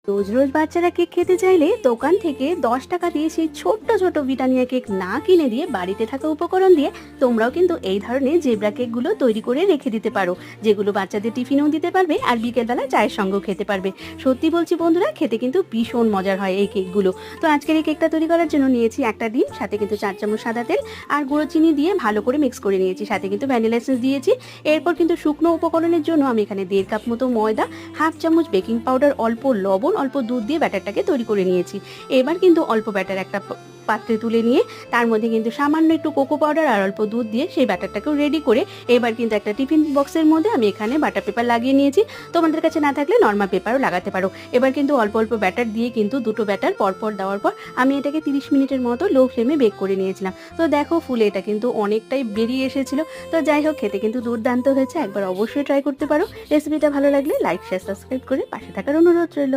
রোজ রোজ বাচ্চারা কেক খেতে চাইলে দোকান থেকে 10 টাকা দিয়ে সেই ছোট্ট ছোট ব্রিটানিয়া কেক না কিনে দিয়ে বাড়িতে থাকা উপকরণ দিয়ে তোমরাও কিন্তু এই ধরনের জেব্রা কেকগুলো তৈরি করে রেখে দিতে পারো, যেগুলো বাচ্চাদের টিফিনেও দিতে পারবে আর বিকেলবেলা চায়ের সঙ্গেও খেতে পারবে। সত্যি বলছি বন্ধুরা, খেতে কিন্তু ভীষণ মজার হয় এই কেকগুলো। তো আজকের এই কেকটা তৈরি করার জন্য নিয়েছি একটা ডিম, সাথে কিন্তু 4 চামচ সাদা তেল আর গুঁড়ো চিনি দিয়ে ভালো করে মিক্স করে নিয়েছি, সাথে কিন্তু ভ্যানিলা এসেন্স দিয়েছি। এরপর কিন্তু শুকনো উপকরণের জন্য আমি এখানে 1.5 কাপ মতো ময়দা, হাফ চামচ বেকিং পাউডার, অল্প লবণ, অল্প দুধ দিয়ে ব্যাটারটাকে তৈরি করে নিয়েছি। এবার কিন্তু অল্প ব্যাটার একটা পাত্রে তুলে নিয়ে তার মধ্যে কিন্তু সামান্য একটু কোকো পাউডার আর অল্প দুধ দিয়ে সেই ব্যাটারটাকেও রেডি করে এবার কিন্তু একটা টিফিন বক্সের মধ্যে আমি এখানে বাটার পেপার লাগিয়ে নিয়েছি। তোমাদের কাছে না থাকলে নর্মাল পেপারও লাগাতে পারো। এবার কিন্তু অল্প অল্প ব্যাটার দিয়ে কিন্তু দুটো ব্যাটার পরপর দেওয়ার পর আমি এটাকে 30 মিনিটের মতো লো ফ্লেমে বেক করে নিয়েছিলাম। তো দেখো ফুলে এটা কিন্তু অনেকটাই বেরিয়ে এসেছিল। তো যাই হোক, খেতে কিন্তু দুর্দান্ত হয়েছে, একবার অবশ্যই ট্রাই করতে পারো। রেসিপিটা ভালো লাগলে লাইক, শেয়ার, সাবস্ক্রাইব করে পাশে থাকার অনুরোধ রইল।